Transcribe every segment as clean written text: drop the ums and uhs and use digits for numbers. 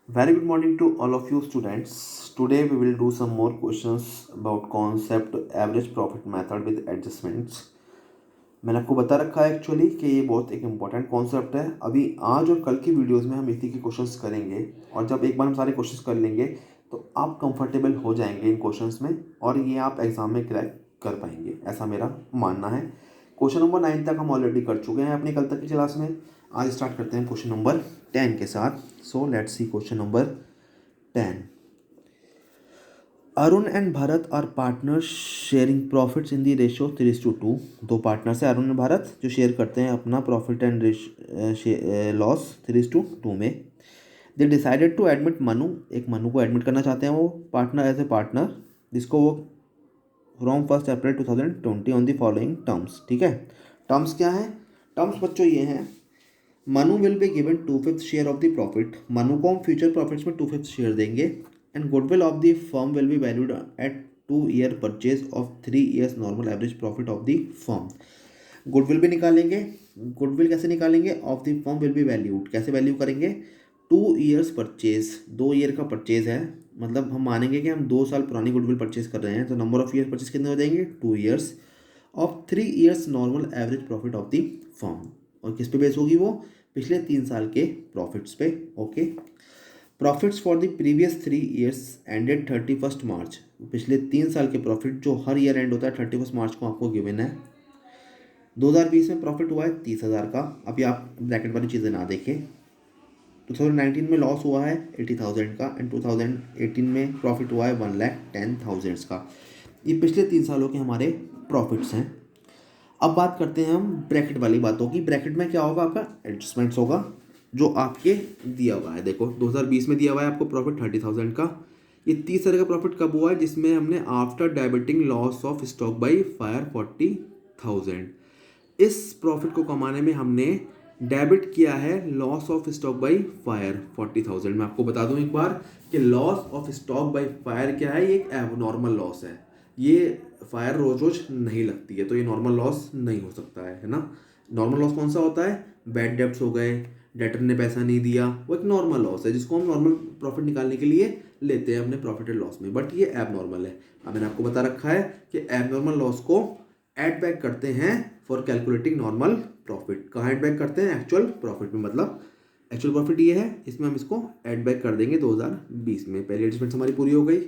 Very good morning to all of you students. Today we will do some more questions about concept average profit method with adjustments. मैंने आपको बता रखा है actually कि ये बहुत एक इम्पॉर्टेंट कॉन्सेप्ट है। अभी आज और कल की वीडियोस में हम इसी के क्वेश्चंस करेंगे और जब एक बार हम सारे क्वेश्चंस कर लेंगे तो आप कंफर्टेबल हो जाएंगे इन क्वेश्चंस में और ये आप एग्जाम में क्रैक कर पाएंगे, ऐसा मेरा मानना है। क्वेश्चन नंबर 9 तक हम ऑलरेडी कर चुके हैं अपनी कल तक की क्लास में। आज स्टार्ट करते हैं क्वेश्चन नंबर 10 के साथ। So let's see question number 10. Arun and Bharat are partners sharing profits in the ratio 3:2। दो पार्टनर्स हैं अरुण और भारत जो शेयर करते हैं अपना प्रॉफिट एंड लॉस 3:2 में। They decided to admit Manu, एक मनु को एडमिट करना चाहते हैं वो पार्टनर एज ए पार्टनर, जिसको वो from 1 April 2020 on the following terms. ठीक है, टर्म्स क्या है? टर्म्स बच्चों ये हैं, Manu will be given 2/5 share of the profit, Manu को हम फ्यूचर प्रॉफिट्स में 2/5 शेयर देंगे। And goodwill of the firm will be valued at 2 year purchase of 3 years normal average profit of the firm. Goodwill भी निकालेंगे। Goodwill कैसे निकालेंगे? Of the firm will be valued, कैसे value करेंगे? 2 years purchase, 2 year का purchase है, मतलब हम मानेंगे कि हम 2 साल पुरानी गुडविल परचेज कर रहे हैं, तो नंबर ऑफ ईयर परचेज कितने हो जाएंगे? 2 years of 3 years normal average profit of the firm. और किस पे बेस होगी वो? पिछले 3 साल के प्रॉफिट्स पे। Okay, profits for the previous 3 years ended 31 मार्च, पिछले 3 साल के प्रॉफिट जो हर ईयर एंड होता है 31 मार्च को आपको गिवन है। 2020 में प्रॉफिट हुआ है 30,000 का। अभी आप ब्रैकेट वाली चीज़ें ना देखें। 2019 में लॉस हुआ है 80,000 का एंड 2018 में प्रॉफिट हुआ है 1,10,000 का। ये पिछले 3 सालों के हमारे प्रॉफिट्स हैं। अब बात करते हैं हम ब्रैकेट वाली बातों की। ब्रैकेट में क्या होगा? आपका एडजस्टमेंट्स होगा जो आपके दिया हुआ है। देखो 2020 में दिया हुआ है आपको प्रॉफिट 30,000 का। ये 30 तरह का प्रॉफिट कब हुआ है? जिसमें हमने after debiting loss of stock by fire 40,000, इस प्रॉफिट को कमाने में हमने डेबिट किया है loss of stock by fire 40,000। मैं आपको बता दूं एक बार कि loss of stock by fire क्या है? ये एक एबनॉर्मल लॉस है। ये फायर रोज रोज नहीं लगती है, तो ये नॉर्मल लॉस नहीं हो सकता है ना। नॉर्मल लॉस कौन सा होता है? बैड डेब्ट्स हो गए, डेटर ने पैसा नहीं दिया, वो एक नॉर्मल लॉस है जिसको हम नॉर्मल प्रॉफिट निकालने के लिए लेते हैं अपने प्रॉफिट एंड लॉस में, बट ये एबनॉर्मल है। अब मैंने आपको बता रखा है कि एबनॉर्मल लॉस को एड बैक करते हैं फॉर कैलकुलेटिंग नॉर्मल प्रॉफिट। कहाँ एड बैक करते हैं? एक्चुअल प्रॉफिट में। मतलब एक्चुअल प्रॉफिट ये है, इसमें हम इसको एड बैक कर देंगे 2020 में। पहली एडजस्टमेंट हमारी पूरी हो गई।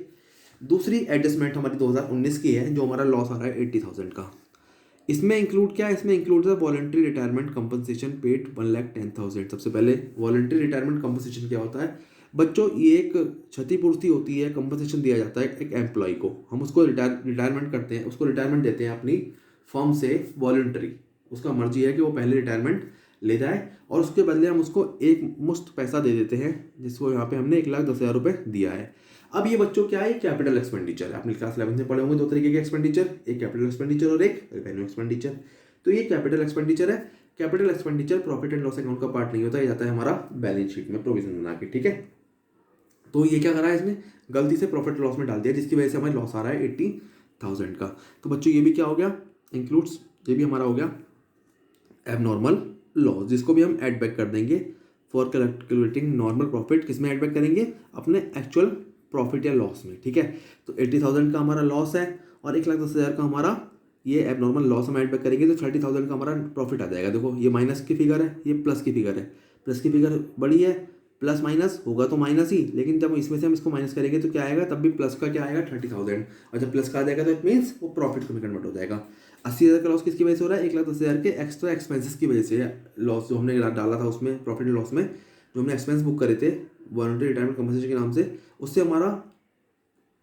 दूसरी एडजस्टमेंट हमारी 2019 की है, जो हमारा लॉस आ रहा है 80,000 का। इसमें इंक्लूड क्या है? इसमें include the voluntary retirement compensation paid 1,10,000। सबसे पहले वॉलंटरी रिटायरमेंट कंपनसेशन क्या होता है बच्चों? ये एक क्षतिपूर्ति होती है, कंपनसेशन दिया जाता है एक एम्प्लॉय को। हम उसको रिटायरमेंट करते हैं, उसको रिटायरमेंट देते हैं अपनी फर्म से वॉलंटरी। उसका मर्जी है कि वो पहले रिटायरमेंट ले जाए और उसके बदले हम उसको एक मुश्त पैसा दे देते हैं, जिसको यहाँ पे हमने 1,10,000 रुपये दिया है। अब ये बच्चों क्या है? कैपिटल एक्सपेंडिचर है। आपने क्लास 11 में पढ़े होंगे 2 तरीके के एक्सपेंडिचर, एक कैपिटल एक्सपेंडिचर और एक रेवेन्यू एक्सपेंडिचर। तो ये कैपिटल एक्सपेंडिचर है। Capital expenditure profit and loss account का पार्ट नहीं होता, ये जाता है हमारा बैलेंस शीट में प्रोविजन बना के। ठीक है, तो ये क्या करा है इसने? गलती से प्रॉफिट लॉस में डाल दिया, जिसकी वजह से हमें लॉस आ रहा है 80,000 का। तो बच्चों ये भी क्या हो गया? इंक्लूड्स, ये भी हमारा हो गया एबनॉर्मल लॉस, जिसको भी हम एड बैक कर देंगे फॉर कैलकुलेटिंग नॉर्मल प्रॉफिट। किस में ऐड बैक करेंगे? अपने एक्चुअल प्रॉफिट या लॉस में। ठीक है, तो 80,000 का हमारा लॉस है और 1,10,000 का हमारा ये एबनॉर्मल लॉस हम ऐड बैक करेंगे तो 30,000 का हमारा प्रॉफिट आ जाएगा। देखो ये माइनस की फिगर है, ये प्लस की फिगर है। प्लस की फिगर बड़ी है, प्लस माइनस होगा तो माइनस ही, लेकिन जब इसमें से हम इसको माइनस करेंगे तो क्या आएगा? तब भी प्लस का क्या आएगा? 30,000। और जब प्लस का आ जाएगा तो इट मीन्स वो प्रॉफिट में कन्वर्ट हो जाएगा। 80,000 का लॉस किसकी वजह से हो रहा है? 1,10,000 के एक्स्ट्रा एक्सपेंसेस की वजह से लॉस जो हमने डाला था उसमें प्रॉफिट एंड लॉस में, जो हमने एक्सपेंस बुक करे थे वॉलंटरी रिटायरमेंट कंपनसेशन के नाम से, उससे हमारा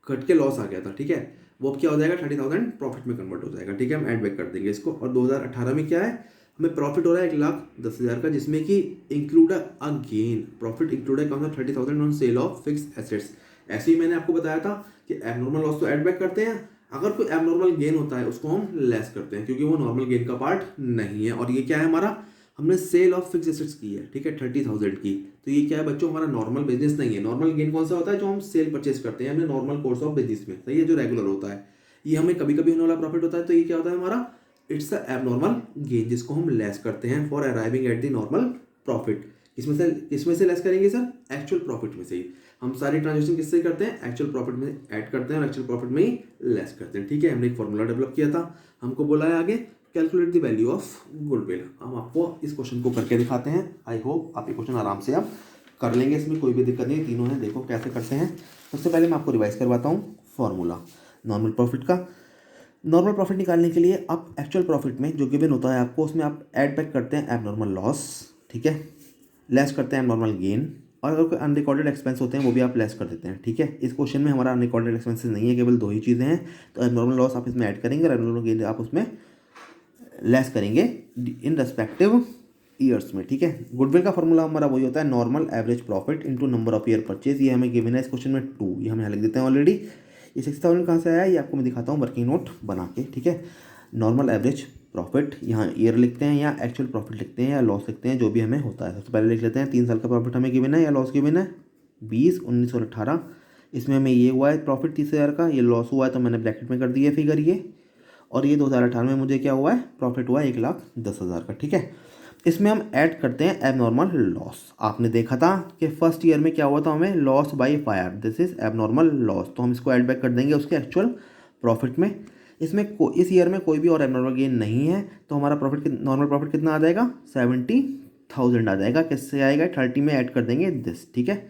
कट के लॉस आ गया था। ठीक है, वो अब क्या हो जाएगा? 30,000 प्रॉफिट में कन्वर्ट हो जाएगा। ठीक है, हम ऐड बैक कर देंगे इसको। और 2018 में क्या है? हमें प्रॉफिट हो रहा है 1,10,000 का, जिसमें कि include a gain. Profit include है कौन सा? 30,000 on sale of fix assets. ऐसे ही मैंने आपको बताया था कि एबनॉर्मल लॉस तो ऐड बैक करते हैं, अगर कोई एबनॉर्मल गेन होता है उसको हम लेस करते हैं, क्योंकि वो नॉर्मल गेन का पार्ट नहीं है। और ये क्या है हमारा? हमने सेल ऑफ फिक्स एसेट्स की है। ठीक है, 30,000 की। तो ये क्या है बच्चों? हमारा नॉर्मल बिजनेस नहीं है। नॉर्मल गेन कौन सा होता है? जो हम सेल परचेज करते हैं अपने नॉर्मल कोर्स ऑफ बिजनेस में, सही है, जो रेगुलर होता है। ये हमें कभी कभी होने वाला प्रॉफिट होता है, तो ये क्या होता है हमारा? इट्स अ एबनॉर्मल गेन, जिसको हम लेस करते हैं for arriving at the normal profit. किसमें से लेस करेंगे सर? एक्चुअल प्रॉफिट में से ही। हम सारी ट्रांजेक्शन किससे करते हैं? एक्चुअल प्रॉफिट में ऐड करते हैं और एक्चुअल प्रॉफिट में ही लेस करते हैं। ठीक है, हमने एक फॉर्मूला डेवलप किया था, हमको बोला है आगे calculate the value of goodwill. हम आपको इस क्वेश्चन को करके दिखाते हैं। आई होप आप ये क्वेश्चन आराम से आप कर लेंगे, इसमें कोई भी दिक्कत नहीं है। तीनों हैं, देखो कैसे करते हैं। सबसे पहले मैं आपको रिवाइज करवाता हूँ फॉर्मूला नॉर्मल प्रॉफिट का। नॉर्मल प्रॉफिट निकालने के लिए आप एक्चुअल प्रॉफिट में जो गिवन होता है आपको, उसमें आप ऐड बैक करते हैं एबनॉर्मल लॉस, ठीक है, लेस करते हैं एबनॉर्मल गेन, और अगर कोई अनरिकॉर्डेड एक्सपेंस होते हैं वो भी आप लेस कर देते हैं। ठीक है, इस क्वेश्चन में हमारा अनरिकॉर्डेड एक्सपेंसेस नहीं है, केवल दो ही चीज़ें हैं। तो एबनॉर्मल लॉस आप इसमें ऐड करेंगे और एबनॉर्मल गेन आप उसमें लेस करेंगे इन रेस्पेक्टिव ईयर्स में। ठीक है, गुडविल का फॉर्मूला हमारा वही होता है normal average profit into number of year purchase. ये हमें गिवन है इस क्वेश्चन में 2, ये हमें लिख देते हैं ऑलरेडी। ये 60,000 कहाँ से आया ये आपको मैं दिखाता हूँ वर्किंग नोट बना के। ठीक है, नॉर्मल एवरेज प्रॉफिट, यहाँ ईयर लिखते हैं या एक्चुअल प्रॉफिट लिखते हैं या लॉस लिखते हैं, जो भी हमें होता है। सबसे पहले लिख लेते हैं 3 साल का प्रॉफिट हमें गिवन है या लॉस गिवन है 20, 19 और 18। इसमें हमें ये हुआ है प्रॉफिट 30,000 का, ये लॉस हुआ है तो मैंने ब्रैकेट में कर दिया फिगर ये। और ये 2018 में मुझे क्या हुआ है? प्रॉफिट हुआ है 1,10,000 का। ठीक है, इसमें हम ऐड करते हैं एबनॉर्मल लॉस। आपने देखा था कि फर्स्ट ईयर में क्या हुआ था, हमें loss by fire, this is abnormal loss, तो हम इसको ऐड बैक कर देंगे उसके एक्चुअल प्रॉफिट में। इसमें इस ईयर में कोई भी और एबनॉर्मल गेन नहीं है, तो हमारा प्रॉफिट नॉर्मल प्रॉफिट कितना आ जाएगा? 70,000 आ जाएगा। किससे आएगा? 30 में ऐड कर देंगे दिस। ठीक है,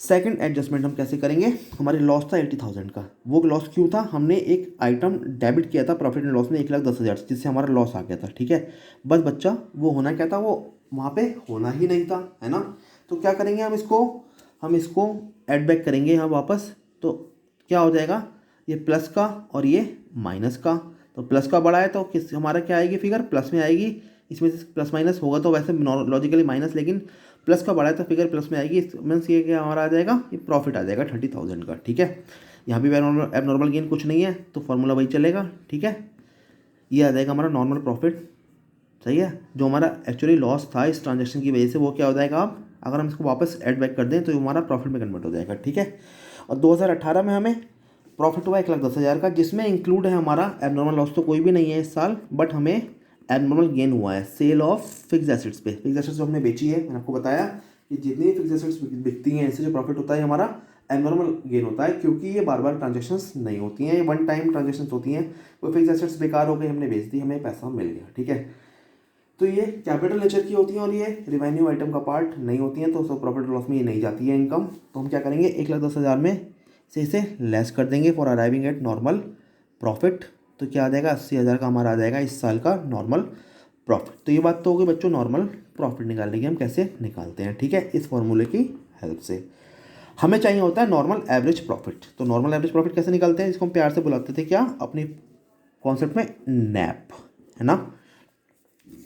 सेकंड एडजस्टमेंट हम कैसे करेंगे? हमारे लॉस था 80,000 का, वो लॉस क्यों था? हमने एक आइटम डेबिट किया था प्रॉफिट एंड लॉस में 1,10,000, जिससे हमारा लॉस आ गया था। ठीक है, बस बच्चा वो होना क्या था? वो वहाँ पे होना ही नहीं था, है ना। तो क्या करेंगे हम इसको ऐड बैक करेंगे यहाँ वापस। तो क्या हो जाएगा? ये प्लस का और ये माइनस का। तो प्लस का बड़ा है तो किस हमारा क्या आएगी फिगर? प्लस में आएगी। इसमें से प्लस माइनस होगा तो वैसे लॉजिकली माइनस, लेकिन प्लस का बड़ा है तो फिगर प्लस में आएगी। मीन्स ये क्या हमारा आ जाएगा? ये प्रॉफिट आ जाएगा 30,000 का। ठीक है, यहाँ भी एबनॉर्मल गेन कुछ नहीं है तो फॉर्मूला वही चलेगा। ठीक है, ये आ जाएगा हमारा नॉर्मल प्रॉफिट। सही है, जो हमारा एक्चुअली लॉस था इस ट्रांजेक्शन की वजह से वो क्या हो जाएगा? अब अगर हम इसको वापस ऐड बैक कर दें तो हमारा प्रॉफिट में कन्वर्ट हो जाएगा। ठीक है, और 2018 में हमें प्रॉफिट हुआ 1,10,000 का, जिसमें इंक्लूड है हमारा एबनॉर्मल लॉस तो कोई भी नहीं है इस साल, बट हमें एबनॉर्मल गेन हुआ है सेल ऑफ फिक्स एसेट्स पे। फिक्स एसेट्स जो हमने बेची है, मैंने आपको बताया कि जितनी फिक्स एसेट्स बिकती हैं इससे जो प्रॉफिट होता है हमारा एबनॉर्मल गेन होता है, क्योंकि ये बार बार ट्रांजेक्शंस नहीं होती हैं, ये वन टाइम ट्रांजेक्शंस होती हैं। कोई फिक्स एसेट्स बेकार हो गई, हमने बेच दी, हमें पैसा मिल गया। ठीक है, तो ये कैपिटल नेचर की होती हैं और ये रिवेन्यू आइटम का पार्ट नहीं होती हैं, तो सब प्रॉफिट लॉस में ये नहीं जाती है इनकम। तो हम क्या करेंगे? 1,10,000 में से इसे लेस कर देंगे for arriving at normal profit. तो क्या आ जाएगा? 80,000 का हमारा आ जाएगा इस साल का नॉर्मल प्रॉफिट। तो ये बात तो होगी बच्चों नॉर्मल प्रॉफिट निकालने की हम कैसे निकालते हैं। ठीक है, इस फॉर्मूले की हेल्प से हमें चाहिए होता है नॉर्मल एवरेज प्रॉफिट। तो नॉर्मल एवरेज प्रॉफिट कैसे निकालते हैं? इसको हम प्यार से बुलाते थे क्या अपनी कॉन्सेप्ट में? नैप, है ना।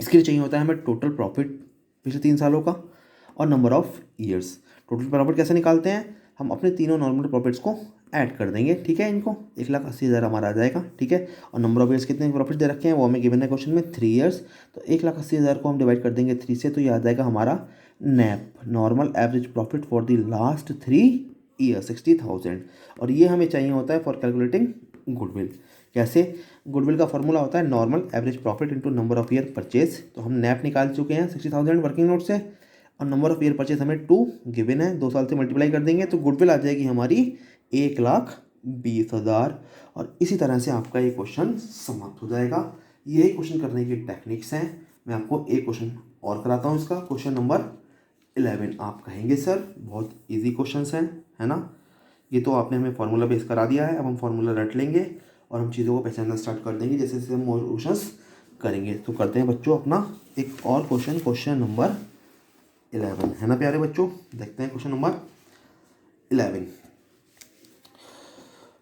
इसके लिए चाहिए होता है हमें टोटल प्रॉफिट पिछले 3 सालों का और number of years. Total profit कैसे निकालते हैं? हम अपने तीनों नॉर्मल प्रॉफिट्स को ऐड कर देंगे। ठीक है, इनको 1,80,000 हमारा आ जाएगा। ठीक है, और नंबर ऑफ ईयर्स कितने प्रॉफिट दे रखे हैं वो हमें गिवन है क्वेश्चन में 3 ईयर्स। तो 1,80,000 को हम डिवाइड कर देंगे 3 से, तो ये आ जाएगा हमारा nap normal average profit for the last 3 year 60,000। और ये हमें चाहिए होता है फॉर कैलकुलेटिंग गुडविल। कैसे? गुडविल का फॉर्मूला होता है normal average profit into number of year purchase. तो हम नैप निकाल चुके हैं 60,000 वर्किंग नोट से, और नंबर ऑफ ईयर परचेज हमें 2 गिवन है, 2 साल से मल्टीप्लाई कर देंगे तो गुडविल आ जाएगी हमारी 1,20,000। और इसी तरह से आपका ये क्वेश्चन समाप्त हो जाएगा। यही क्वेश्चन करने की टेक्निक्स हैं। मैं आपको एक क्वेश्चन और कराता हूँ इसका, क्वेश्चन नंबर 11। आप कहेंगे सर बहुत ईजी क्वेश्चन हैं, है ना। ये तो आपने हमें फार्मूला बेस करा दिया है, अब हम फार्मूला रट लेंगे और हम चीज़ों को पहचानना स्टार्ट कर देंगे जैसे जैसे हम और क्वेश्चंस करेंगे। तो करते हैं बच्चों अपना एक और क्वेश्चन, क्वेश्चन नंबर 11, है ना प्यारे बच्चों। देखते हैं question number 11।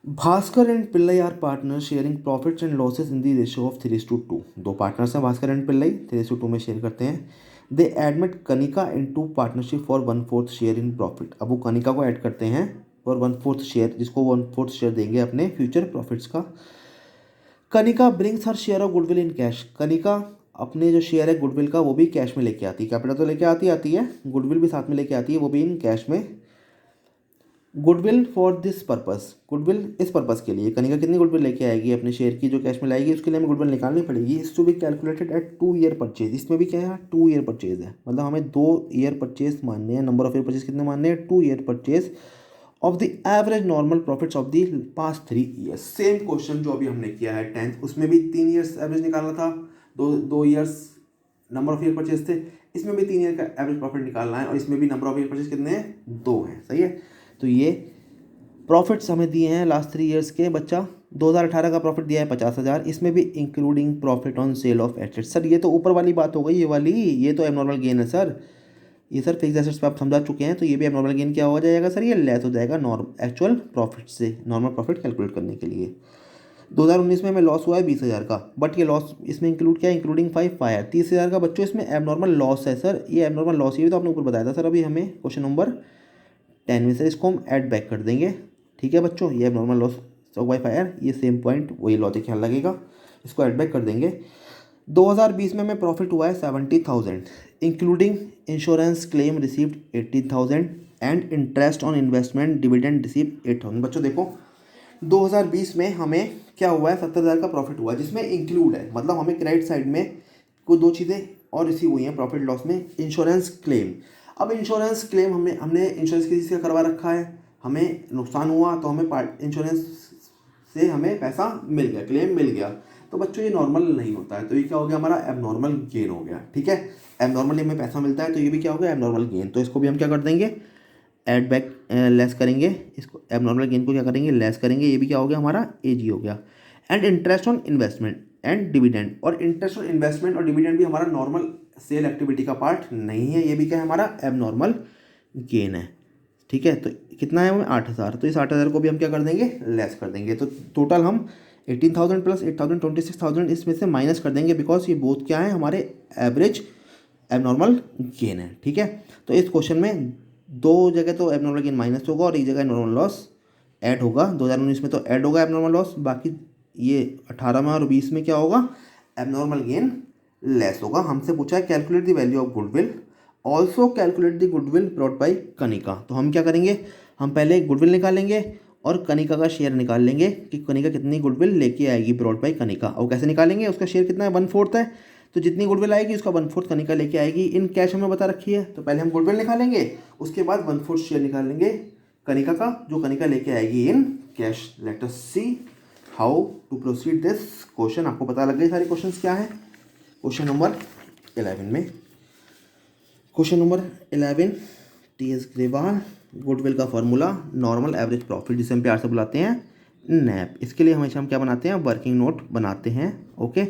Bhaskar and Pillai are partner sharing profits and losses in the ratio of 3:2। 2 partners हैं भास्कर एंड पिल्लई, 3:2 में शेयर करते हैं। They admit Kanika into partnership for 1/4 share in profit. अब वो कनिका को ऐड करते हैं और 1/4 शेयर, जिसको 1/4 शेयर देंगे अपने फ्यूचर प्रॉफिट्स का। Kanika brings her share of goodwill in cash. Kanika अपने जो शेयर है गुडविल का वो भी कैश में लेके आती है। कैपिटल तो लेके आती है, गुडविल भी साथ में लेके आती है, वो भी इन कैश में। Goodwill for this purpose, goodwill इस पर्पस के लिए कनिका कितनी गुडविल लेके आएगी अपने शेयर की जो कैश में लाएगी, उसके लिए हमें गुडविल निकालनी पड़ेगी। Is to be calculated at 2 year purchase, इसमें भी क्या है 2 ईयर परचेज है, मतलब हमें 2 ईयर परचेज मानने हैं। नंबर ऑफ ईयर परचेज कितने मानने हैं, 2 year purchase of the average normal profits of the past 3 years. Same question जो अभी हमने किया है 10th, उसमें भी 3 ईयर्स एवरेज निकालना था, दो years number of year purchase थे, इसमें भी 3 ईयर का एवरेज प्रॉफिट निकालना है और इसमें भी नंबर ऑफ ईयर परचेज कितने हैं, 2 हैं। सही है, तो ये प्रॉफिट्स हमें दिए हैं लास्ट 3 ईयर्स के बच्चा। 2018 का प्रॉफिट दिया है 50,000, इसमें भी including profit on sale of assets. Sir ये तो ऊपर वाली बात हो गई, ये वाली, ये तो एबनॉर्मल गेन है सर, ये सर फिक्स एसेट्स पे आप समझा चुके हैं, तो ये भी एबनॉर्मल गेन क्या हो जाएगा सर, ये लेस हो जाएगा एक्चुअल प्रॉफिट से, नॉर्मल प्रॉफिट कैलकुलेट करने के लिए। 2019 में हमें लॉस हुआ है 20,000 का, बट ये लॉस इसमें इंक्लूड क्या है, इंक्लूडिंग 5 फायर 30,000 का बच्चों, इसमें एबनॉर्मल लॉस है सर, ये एबनॉर्मल लॉस, ये भी तो आपने ऊपर बताया था सर अभी हमें क्वेश्चन नंबर 10 में। सर इसको हम ऐड बैक कर देंगे, ठीक है बच्चों, ये abnormal loss stock by fire, ये सेम पॉइंट वही लॉजिक ख्याल लगेगा, इसको ऐड बैक कर देंगे। 2020 में हमें प्रॉफिट हुआ है 70,000, including insurance claim received 18,000 and interest on investment dividend received 8,000। बच्चों देखो 2020 में हमें क्या हुआ है, 70,000 का प्रॉफिट हुआ जिसमें इंक्लूड है, मतलब हमें क्रेडिट साइड में कुछ 2 चीज़ें और रिसीव हुई हैं प्रॉफिट लॉस में, इंश्योरेंस क्लेम। अब इंश्योरेंस क्लेम हमने इंश्योरेंस किसी से करवा रखा है, हमें नुकसान हुआ तो हमें इंश्योरेंस से हमें पैसा मिल गया, क्लेम मिल गया, तो बच्चों ये नॉर्मल नहीं होता है, तो ये क्या हो गया हमारा एबनॉर्मल गेन हो गया। ठीक है, एबनॉर्मली हमें पैसा मिलता है तो ये भी क्या हो गया एबनॉर्मल गेन, तो इसको भी हम क्या कर देंगे ऐड बैक, लेस करेंगे, इसको एबनॉर्मल गेन को क्या करेंगे लेस करेंगे, ये भी क्या हो गया हमारा एजी हो गया। And interest on investment and dividend, और इंटरेस्ट ऑन इन्वेस्टमेंट और डिविडेंड भी हमारा नॉर्मल सेल एक्टिविटी का पार्ट नहीं है, ये भी क्या है हमारा एबनॉर्मल गेन है। ठीक है, तो कितना है हमें 8,000, तो इस 8,000 को भी हम क्या कर देंगे लेस कर देंगे, तो टोटल हम 18,000 प्लस 8,000 26,000 इसमें से माइनस कर देंगे, बिकॉज ये बोथ क्या है हमारे एवरेज एबनॉर्मल गेन है। ठीक है, तो इस क्वेश्चन में 2 जगह तो एबनॉर्मल गेन माइनस होगा और 1 जगह नॉर्मल लॉस ऐड होगा। 2019 में तो ऐड होगा एबनॉर्मल लॉस, बाकी ये 18 में और 20 में क्या होगा एबनॉर्मल गेन लेस होगा। हमसे पूछा है calculate the value of goodwill, also calculate the goodwill brought by Kanika. तो हम क्या करेंगे, हम पहले गुडविल निकालेंगे और कनिका का शेयर निकाल लेंगे कि कनिका कितनी गुडविल लेके आएगी ब्रॉट बाई कनिका, और कैसे निकालेंगे, उसका शेयर कितना है 1/4 है, तो जितनी गुडविल आएगी उसका 1/4 कनिका लेके आएगी, इन कैश हमें बता रखी है, तो पहले हम गुडविल निकालेंगे उसके बाद 1/4 शेयर निकाल लेंगे कनिका का, जो कनिका लेके आएगी in cash. Let us see how to proceed this question. आपको पता लग गई सारे क्वेश्चंस क्या है। क्वेश्चन नंबर 11 में, question number 11 T.S.. Grewal, goodwill का फॉर्मूला नॉर्मल एवरेज प्रॉफिट, जिसे हम प्यार से बुलाते हैं नैप, इसके लिए हमेशा हम क्या बनाते हैं वर्किंग नोट बनाते हैं। Okay,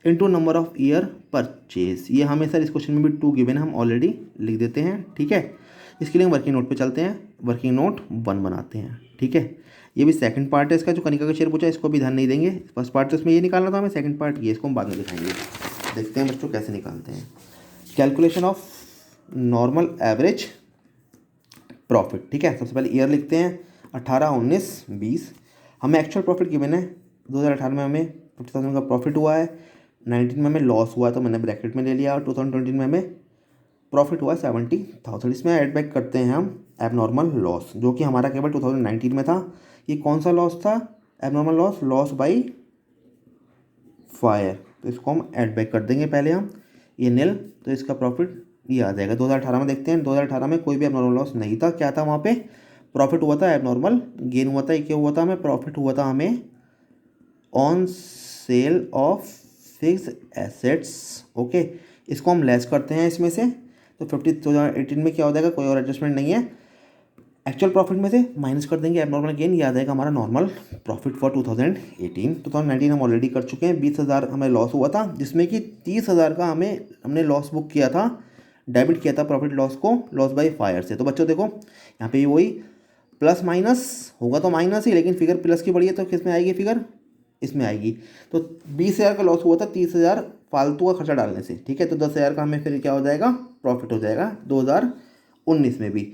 into number of year purchase, ये हमें सर इस क्वेश्चन में भी 2 गिवन हम ऑलरेडी लिख देते हैं। ठीक है, इसके लिए हम वर्किंग नोट पे चलते हैं, वर्किंग नोट 1 बनाते हैं। ठीक है, ये भी सेकंड पार्ट है इसका, जो कनिका का शेयर पूछा इसको भी ध्यान नहीं देंगे, फर्स्ट पार्ट तो इसमें ये निकालना था हमें, सेकंड पार्ट ये, इसको हम बाद में दिखाएंगे। देखते हैं बच्चों कैसे निकालते हैं। Calculation of normal average profit. ठीक है, सबसे पहले ईयर लिखते हैं 18, 19, 20। हमें एक्चुअल प्रॉफिट गिवन है, 2018 में हमें 50,000 का प्रॉफिट हुआ है, 19 में हमें लॉस हुआ तो मैंने ब्रैकेट में ले लिया, और 2020 में हमें प्रॉफिट हुआ 70,000। इसमें ऐड बैक करते हैं हम एबनॉर्मल लॉस, जो कि हमारा केवल 2019 में था। ये कौन सा लॉस था abnormal loss, loss by fire, तो इसको हम ऐड बैक कर देंगे पहले हम, ये नील, तो इसका प्रॉफिट ये आ जाएगा। 2018 में देखते हैं, 2018 में कोई भी एबनॉर्मल लॉस नहीं था, क्या था वहाँ पे प्रॉफिट हुआ था, एबनॉर्मल गेन हुआ था। ये क्या हुआ था हमें, प्रॉफिट हुआ था हमें on sale of fix assets. Okay, इसको हम लेस करते हैं इसमें से, तो 2018 में क्या हो जाएगा, कोई और एडजस्टमेंट नहीं है, एक्चुअल प्रॉफिट में से माइनस कर देंगे एबनॉर्मल गेन, ये आ जाएगा हमारा नॉर्मल प्रॉफिट फॉर 2019 हम ऑलरेडी कर चुके हैं। 20,000 हमें लॉस हुआ था, जिसमें कि 30,000 का हमने लॉस बुक किया था, डेबिट किया था प्रॉफिट लॉस को, लॉस बाई फायर से। तो बच्चों देखो यहाँ पे वही प्लस माइनस होगा तो माइनस ही, लेकिन फिगर प्लस की पड़ी है तो किस में आएगी फिगर, इसमें आएगी। तो 20,000 का लॉस हुआ था 30,000 फालतू का खर्चा डालने से। ठीक है, तो 10,000 का हमें फिर क्या हो जाएगा प्रॉफिट हो जाएगा 2019 में भी।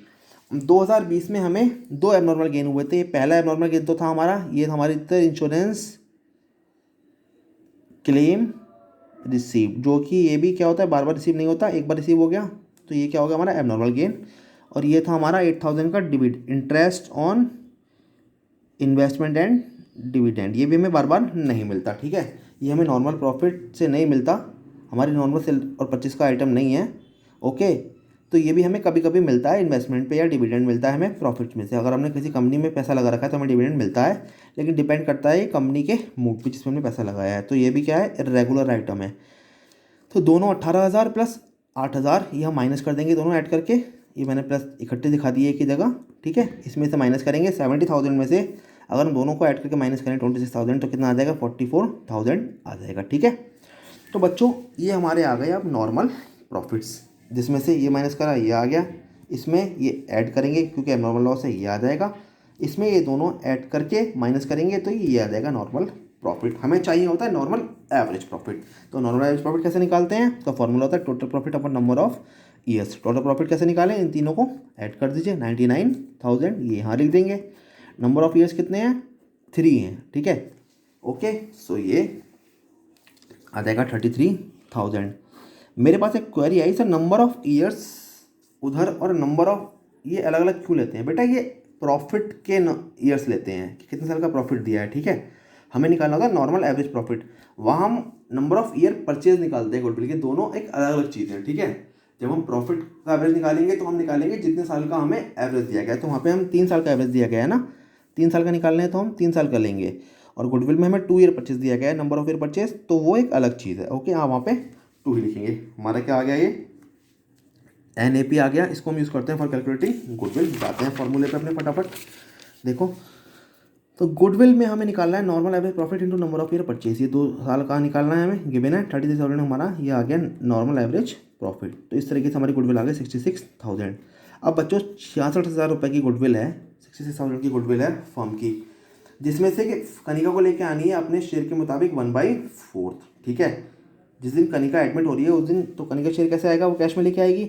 2020 में हमें 2 एबनॉर्मल गेन हुए थे। पहला एबनॉर्मल गेन तो था हमारा, ये हमारी इंश्योरेंस क्लेम रिसीव, जो कि ये भी क्या होता है बार बार रिसीव नहीं होता, एक बार रिसीव हो गया, तो ये क्या होगा हमारा एबनॉर्मल गेन। और ये था हमारा 8,000 का डिविड interest on investment and dividend. ये भी हमें बार बार नहीं मिलता, ठीक है, ये हमें नॉर्मल प्रॉफिट से नहीं मिलता, हमारी नॉर्मल सेल और परचेस का आइटम नहीं है। ओके, तो ये भी हमें कभी कभी मिलता है इन्वेस्टमेंट पे या डिविडेंड मिलता है हमें प्रॉफिट में से। अगर हमने किसी कंपनी में पैसा लगा रखा है तो हमें डिविडेंड मिलता है, लेकिन डिपेंड करता है कंपनी के मूड पे जिसमें हमने पैसा लगाया है। तो ये भी क्या है, रेगुलर आइटम है। तो दोनों 18,000 प्लस 8,000 ये हम माइनस कर देंगे दोनों ऐड करके, ये मैंने प्लस इकट्ठे दिखा दिए एक ही जगह, ठीक है। इसमें से माइनस करेंगे 70,000 में से अगर हम दोनों को ऐड करके माइनस करें 26,000 तो कितना आ जाएगा, 44,000 आ जाएगा, ठीक है। तो बच्चों ये हमारे आ गए अब नॉर्मल प्रॉफिट्स, जिसमें से ये माइनस करा ये आ गया, इसमें ये ऐड करेंगे क्योंकि नॉर्मल लॉस है ये आ जाएगा, इसमें ये दोनों ऐड करके माइनस करेंगे तो ये आ जाएगा नॉर्मल प्रॉफिट। हमें चाहिए होता है नॉर्मल एवरेज प्रॉफिट। तो नॉर्मल एवरेज प्रॉफिट कैसे निकालते हैं, तो फॉर्मूला होता है total profit upon number of years. Total profit कैसे निकालें, इन तीनों को ऐड कर दीजिए, 99,000 ये यहाँ लिख देंगे। नंबर ऑफ ईयर्स कितने हैं, 3 हैं, ठीक है। ओके, सो ये आ जाएगा 33,000। मेरे पास एक query I, sir number of years उधर और नंबर ऑफ ये अलग अलग क्यों लेते हैं। बेटा ये प्रॉफिट के ईयर्स लेते हैं कि कितने साल का प्रॉफिट दिया है, ठीक है। हमें निकालना होगा नॉर्मल एवरेज प्रॉफिट, वहाँ हम नंबर ऑफ ईयर परचेज निकालते हैं गुडविल के, दोनों एक अलग अलग चीज़ है, ठीक है। जब हम प्रॉफिट का एवरेज निकालेंगे तो हम निकालेंगे जितने साल का हमें एवरेज दिया गया है, तो वहाँ पे हम 3 साल का एवरेज दिया गया है ना, 3 साल का निकालना है तो हम 3 साल का लेंगे। और गुडविल में हमें 2 ईयर परचेज दिया गया है, नंबर ऑफ ईयर परचेज, तो वो एक अलग चीज़ है। ओके, हाँ वहाँ पे 2 ही लिखेंगे। हमारा क्या आ गया, ये NAP आ गया, इसको हम यूज़ करते हैं फॉर कैलकुलेटिंग गुडविल। जाते हैं फॉर्मूले पे अपने फटाफट, देखो। तो गुडविल में हमें निकालना है normal average profit into number of year purchase, ये 2 साल का निकालना है हमें, गिवन है 33,000 हमारा, ये आ गया नॉर्मल एवरेज प्रॉफिट। तो इस तरीके से हमारी गुडविल आ गई 66,000। अब बच्चों 66,000 रुपये की गुडविल है, 66,000 की गुडविल है फर्म की, जिसमें से कि कनिका को लेके आनी है अपने शेयर के मुताबिक 1/4, ठीक है। जिस दिन कनिका एडमिट हो रही है उस दिन तो कनिका शेयर कैसे आएगा, वो कैश में लेके आएगी,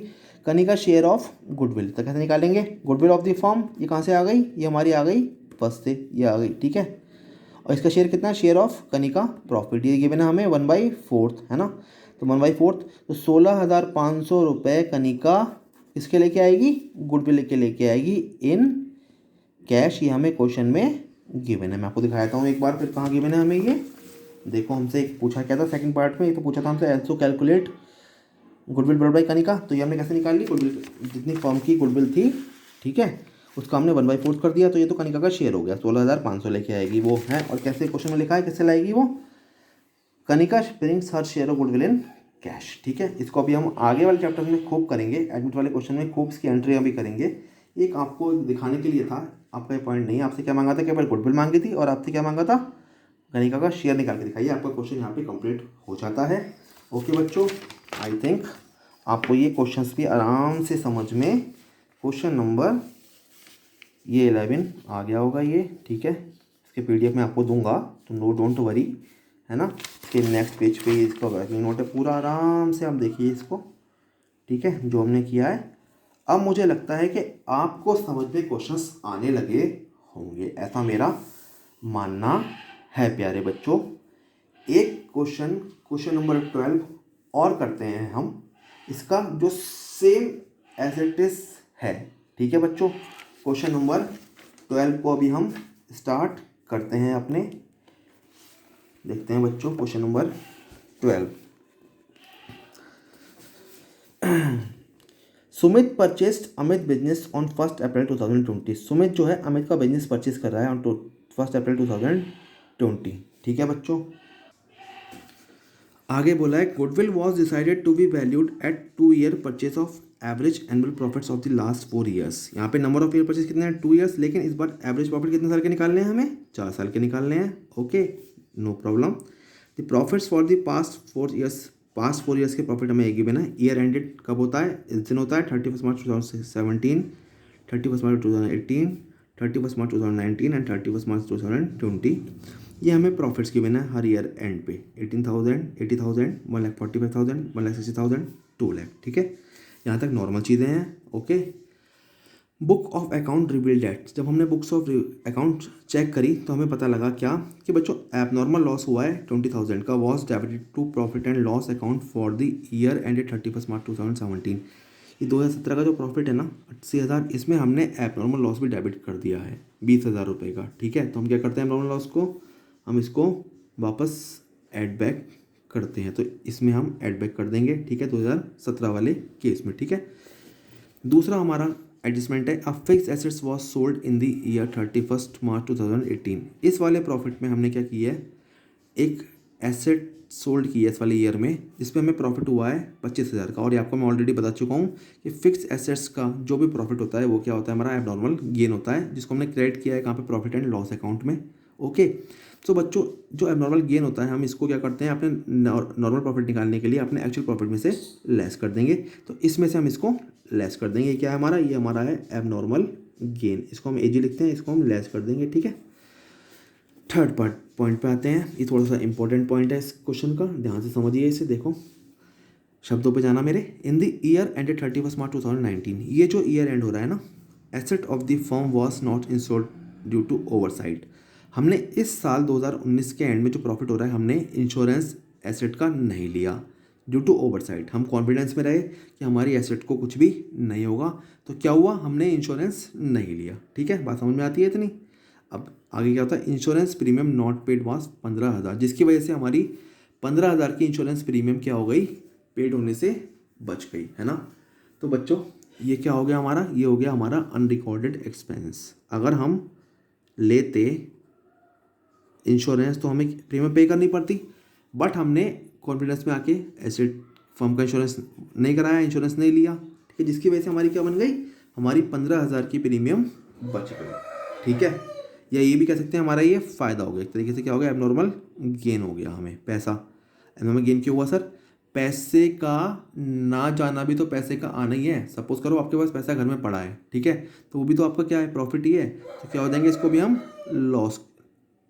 कनिका शेयर ऑफ गुडविल। तो कैसे निकालेंगे, गुडविल ऑफ द फर्म, ये कहाँ से आ गई, ये हमारी आ गई फर्स्ट से, ये आ गई, ठीक है। और इसका शेयर कितना, शेयर ऑफ कनिका प्रॉफिट, ये गिवन है हमें 1/4 है ना, तो 1/4 तो 16,500 रुपये कनिका इसके लेके आएगी, गुडविल लेके लेके आएगी इन कैश, ये हमें क्वेश्चन में गिवन है। मैं आपको दिखाता हूँ एक बार फिर कहाँ गिवन है हमें, ये देखो हमसे एक पूछा क्या था सेकंड पार्ट में, ये तो पूछा था हमसे also calculate goodwill divide by Kanika, तो ये हमने कैसे निकाल ली, गुडविल जितनी फर्म की गुडविल थी, ठीक है, उसका हमने 1/4 कर दिया, तो ये तो कनिका का शेयर हो गया, 16,500 लेके आएगी वो है। और कैसे क्वेश्चन में लिखा है, कैसे लाएगी वो, Kanika brings her share of goodwill in cash, ठीक है। इसको अभी हम आगे वाले चैप्टर में खूब करेंगे, एडमिट वाले क्वेश्चन में खूब इसकी एंट्रियाँ भी करेंगे। एक आपको दिखाने के लिए था, आपका ये पॉइंट नहीं है, आपसे क्या मांगा था, केवल गुडविल मांगी थी और आपसे क्या मांगा था, कनिका का शेयर निकाल के दिखाइए, आपका क्वेश्चन यहाँ पे कंप्लीट हो जाता है। ओके बच्चों, आई थिंक आपको ये क्वेश्चंस भी आराम से समझ में, क्वेश्चन नंबर ये 11 आ गया होगा ये, ठीक है। इसके PDF मैं आपको दूंगा, तो नो डोंट वरी, है ना। इसके नेक्स्ट पेज पे इसका वर्किंग नोट है पूरा, आराम से आप देखिए इसको, ठीक है, जो हमने किया है। अब मुझे लगता है कि आपको समझ में क्वेश्चंस आने लगे होंगे, ऐसा मेरा मानना है प्यारे बच्चों। एक क्वेश्चन नंबर 12 और करते हैं हम, इसका जो सेम एज इट इज है, ठीक है बच्चों। क्वेश्चन नंबर 12 को अभी हम स्टार्ट करते हैं अपने, देखते हैं बच्चों question number 12। Sumit purchased Amit business on 1 अप्रैल 2020। सुमित जो है अमित का बिजनेस परचेज कर रहा है ऑन 1 अप्रैल 2020, ठीक है बच्चों। आगे बोला है goodwill was decided to be valued at 2 year purchase of average annual profits of the last 4 years. यहाँ पे नंबर ऑफ ईयर परचेज कितने हैं, 2 ईयर्स, लेकिन इस बार एवरेज प्रॉफिट कितने साल के निकालने हैं हमें, 4 साल के निकालने हैं। Okay, no problem. The profits for the past 4 years के प्रॉफिट हमें एक गिवन है। ईयर एंडेड कब होता है, इस दिन होता है 31 मार्च 2017, 31 मार्च 2018, 31 मार्च 2019 एंड 31 मार्च 2020। ये हमें प्रॉफिट्स गिवन है हर ईयर एंड पे, 18,000, 80,000, 1,45,000, 1,60,000, 2 लाख, ठीक है। यहाँ तक नॉर्मल चीज़ें हैं। Okay, book of account reveal date, जब हमने बुक्स ऑफ अकाउंट चेक करी तो हमें पता लगा क्या कि बच्चों ऐप नॉर्मल लॉस हुआ है 20,000 का, was debited to profit and loss account for the year ended 31 March 2017। ये 2017 का जो प्रॉफिट है ना 80,000, इसमें हमने एबनॉर्मल लॉस भी डेबिट कर दिया है 20,000 रुपये का, ठीक है। तो हम क्या करते हैं एबनॉर्मल लॉस को, हम इसको वापस ऐड बैक करते हैं, तो इसमें हम ऐड बैक कर देंगे, ठीक है, 2017 वाले केस में, ठीक है। दूसरा हमारा एडजस्टमेंट है, a fix assets was sold in the year 31 मार्च 2018। इस वाले प्रॉफिट में हमने क्या किया है, एक एसेट सोल्ड की है इस वाले ईयर में, जिसमें हमें प्रॉफिट हुआ है 25,000 का। और ये आपको मैं ऑलरेडी बता चुका हूँ कि फिक्स एसेट्स का जो भी प्रॉफिट होता है वो क्या होता है, हमारा एबनॉर्मल गेन होता है, जिसको हमने क्रेडिट किया है कहाँ पे, प्रॉफिट एंड लॉस अकाउंट में। ओके, तो बच्चों जो एबनॉर्मल गेन होता है हम इसको क्या करते हैं, अपने नॉर्मल प्रॉफिट निकालने के लिए अपने एक्चुअल प्रॉफिट में से लेस कर देंगे। तो इसमें से हम इसको लेस कर देंगे। ये क्या है हमारा, ये हमारा है एबनॉर्मल गेन, इसको हम एजी लिखते हैं, इसको हम लेस कर देंगे, ठीक है। थर्ड पॉइंट पे आते हैं, ये थोड़ा सा इंपॉर्टेंट पॉइंट है इस क्वेश्चन का, ध्यान से समझिए इसे। देखो शब्दों पे जाना मेरे, in the year ended 31 March 2019, ये जो ईयर एंड हो रहा है ना, asset of the firm was not insured due to oversight. हमने इस साल 2019 के एंड में जो प्रॉफिट हो रहा है, हमने इंश्योरेंस एसेट का नहीं लिया ड्यू टू ओवरसाइट। हम कॉन्फिडेंस में रहे कि हमारी एसेट को कुछ भी नहीं होगा, तो क्या हुआ, हमने इंश्योरेंस नहीं लिया, ठीक है। बात समझ में आती है इतनी। अब आगे क्या होता है, insurance premium not paid was 15,000, जिसकी वजह से हमारी 15,000 की इंश्योरेंस प्रीमियम क्या हो गई, पेड होने से बच गई, है ना। तो बच्चों ये क्या हो गया हमारा, ये हो गया हमारा अनरिकॉर्डेड एक्सपेंस। अगर हम लेते इंश्योरेंस तो हमें प्रीमियम पे करनी पड़ती, बट हमने कॉन्फिडेंस में आके एसेट फर्म का इंश्योरेंस नहीं कराया, इंश्योरेंस नहीं लिया, ठीक है, जिसकी वजह से हमारी क्या बन गई, हमारी 15,000 की प्रीमियम बच गई, ठीक है। या ये भी कह सकते हैं हमारा ये फ़ायदा हो गया एक तरीके से, क्या हो गया, एबनॉर्मल गेन हो गया हमें पैसा। एबनॉर्मल गेन क्यों हुआ सर, पैसे का ना जाना भी तो पैसे का आना ही है। सपोज करो आपके पास पैसा घर में पड़ा है, ठीक है, तो वो भी तो आपका क्या है, प्रॉफिट ही है। तो क्या हो जाएंगे, इसको भी हम लॉस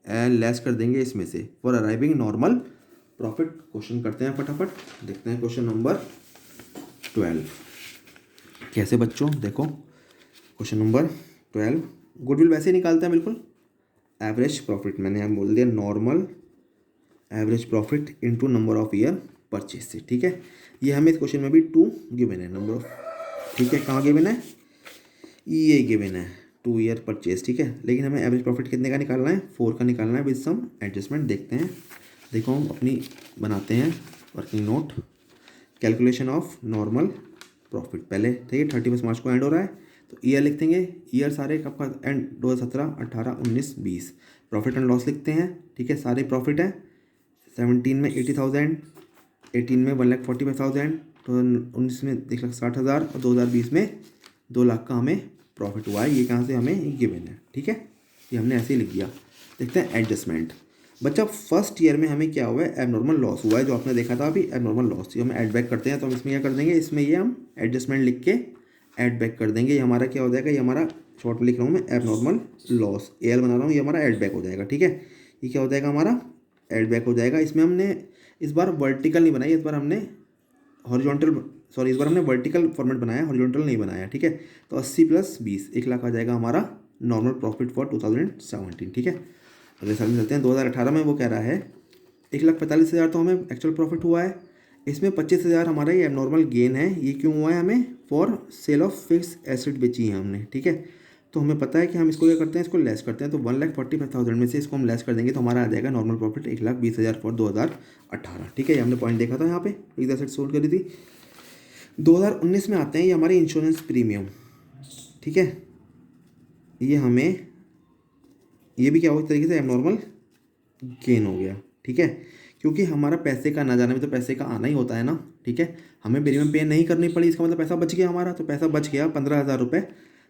लेस कर देंगे इसमें से, for arriving normal profit. Question करते हैं फटाफट, देखते हैं क्वेश्चन नंबर 12 कैसे बच्चों। देखो क्वेश्चन नंबर 12, गुडविल वैसे ही निकालते हैं बिल्कुल, एवरेज प्रॉफिट मैंने यहाँ बोल दिया, normal average profit into number of year purchase से, ठीक है। ये हमें इस क्वेश्चन में भी 2 गिवन है, नंबर ऑफ, ठीक है, कहाँ गिवन है, ये गिवन है 2 ईयर परचेज, ठीक है। लेकिन हमें एवरेज प्रॉफिट कितने का निकालना है, 4 का निकालना है विद सम एडजस्टमेंट। देखते हैं, देखो हम अपनी बनाते हैं working note, calculation of normal profit पहले, ठीक है, 31 मार्च को एंड हो रहा है, तो ईयर लिख देंगे, ईयर सारे कब का एंड, 2017, 18, 19, 20। प्रॉफिट एंड लॉस लिखते हैं, ठीक है, सारे प्रॉफिट है, 17 में 80,000, 18 में 1,45,000, 2019 में 1,60,000 और 2020 में 2 लाख का हमें प्रॉफिट हुआ है। ये कहाँ से हमें गिवन है, ठीक है, ये हमने ऐसे ही लिख दिया। देखते हैं एडजस्टमेंट। बच्चा फर्स्ट ईयर में हमें क्या हुआ है, एबनॉर्मल लॉस हुआ है, जो आपने देखा था अभी एबनॉर्मल लॉस, ये हम ऐड बैक करते हैं। तो हम इसमें क्या कर देंगे, इसमें ये हम एडजस्टमेंट लिख के ऐड बैक कर देंगे। ये हमारा क्या हो जाएगा, ये हमारा शॉर्ट में लिख रहा हूँ मैं, एबनॉर्मल लॉस एल बना रहा हूँ, ये हमारा ऐड बैक हो जाएगा, ठीक है। ये क्या हो जाएगा हमारा, ऐड बैक हो जाएगा। इसमें हमने इस बार वर्टिकल नहीं बनाई, इस बार हमने हॉरिजॉन्टल, सॉरी इस बार हमने वर्टिकल फॉर्मेट बनाया, हॉरिजॉन्टल नहीं बनाया, ठीक है। तो 80 + 20, 1 लाख आ जाएगा हमारा नॉर्मल प्रॉफिट फॉर 2017, ठीक है। अगले साल में चलते हैं, 2018 में वो कह रहा है 1,45,000 तो हमें एक्चुअल प्रॉफिट हुआ है, इसमें 25,000 हमारा ये एबनॉर्मल गेन है। ये क्यों हुआ है, हमें for sale of fix asset बेची है हमने, ठीक है। तो हमें पता है कि हम इसको क्या करते हैं, इसको लेस करते हैं, तो 1,45,000 में से इसको हम लेस कर देंगे, तो हमारा आ जाएगा नॉर्मल प्रॉफिट 1,20,000 फॉर 2018, ठीक है। ये हमने पॉइंट देखा था यहाँ पे, फिक्स एसेट सोल्ड करी थी। 2019 में आते हैं, ये हमारी इंश्योरेंस प्रीमियम, ठीक है। ये हमें, ये भी क्या हो, एक तरीके से एबनॉर्मल गेन हो गया, ठीक है, क्योंकि हमारा पैसे का ना जाना भी तो पैसे का आना ही होता है ना, ठीक है। हमें प्रीमियम पे नहीं करनी पड़ी, इसका मतलब पैसा बच गया हमारा, तो पैसा बच गया 15,000 रुपये।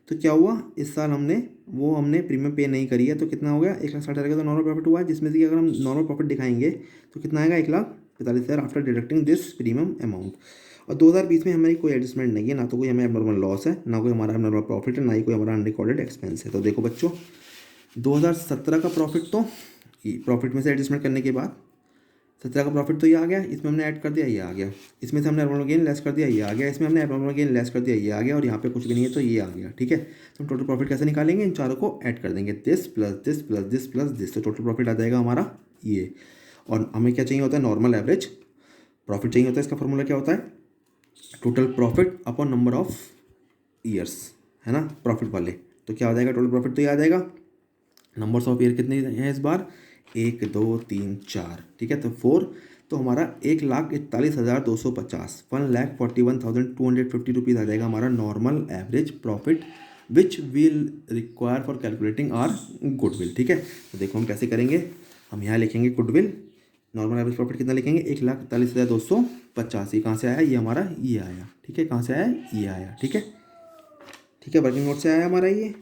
तो क्या हुआ, इस साल हमने प्रीमियम पे नहीं करी है, तो कितना हो गया, 1,60,000 का तो नॉर्मल प्रॉफिट हुआ है, जिसमें से अगर हम नॉर्मल प्रॉफिट दिखाएंगे तो कितना आएगा, 1,45,000 after deducting this premium amount. और 2020 में हमारी कोई एडजस्टमेंट नहीं है, ना तो कोई हमें एबनॉर्मल लॉस है, ना कोई हमारा एबनॉर्मल प्रॉफिट है, ना ही कोई हमारा अनरिकॉर्डेड एक्सपेंस है। तो देखो बच्चों 2017 का प्रॉफिट, तो प्रॉफिट में से एडजस्टमेंट करने के बाद 17 का प्रॉफिट तो ये आ गया, इसमें हमने ऐड कर दिया, ये आ गया, इसमें से हमने एबनॉर्मल गेन लेस कर दिया, ये आ गया, इसमें हमने एबनॉर्मल गेन लेस कर दिया, ये आ गया, और यहाँ पे कुछ भी नहीं है तो ये आ गया, ठीक है। तो हम टोटल प्रॉफिट कैसे निकालेंगे, इन चारों को ऐड कर देंगे, this plus this plus this plus this, तो टोटल प्रॉफिट आ जाएगा हमारा ये। और हमें क्या चाहिए होता है, नॉर्मल एवरेज प्रॉफिट चाहिए होता है। इसका फॉर्मूला क्या होता है, total profit upon number of years, है ना, प्रॉफिट वाले। तो क्या हो जाएगा, टोटल प्रॉफिट तो ये आ जाएगा, नंबर्स ऑफ ईयर कितने हैं इस बार, 1 2 3 4, ठीक है, तो 4, तो हमारा 1,41,250 1,41,250 रुपीज़ आ जाएगा हमारा normal average profit which will require for calculating our goodwill. ठीक है, तो देखो हम कैसे करेंगे, हम यहाँ लिखेंगे गुडविल, नॉर्मल एवरेज प्रॉफिट कितना लिखेंगे, 1,41,250, ये कहाँ से आया, ये हमारा ये आया, ठीक है, कहाँ से आया, ये आया, ठीक है, ठीक है, वर्किंग नोट से आया हमारा ये,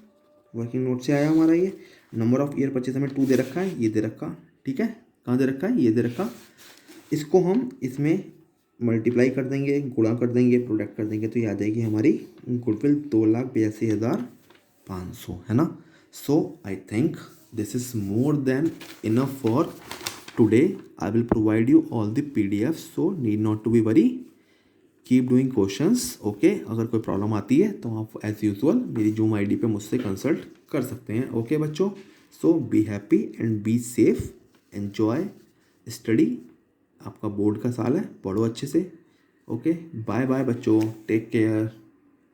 वर्किंग नोट से आया हमारा ये। नंबर ऑफ ईयर परचेज हमें 2 दे रखा है, ये दे रखा, ठीक है, कहाँ दे रखा है, ये दे रखा, इसको हम इसमें मल्टीप्लाई कर देंगे, गुणा कर देंगे, प्रोडक्ट कर देंगे, तो ये आ जाएगी हमारी गुडविल 2,82,500, है ना। So I think this is more than enough for today. I will provide you all the PDF, so need not to be worry, keep doing questions, okay. अगर कोई प्रॉब्लम आती है तो आप एज यूजुअल मेरी Zoom ID पे मुझसे consult कर सकते हैं, ओके बच्चों। So be happy and be safe, enjoy study, आपका बोर्ड का साल है, पढ़ो अच्छे से, ओके। बाय बाय बच्चों, टेक केयर।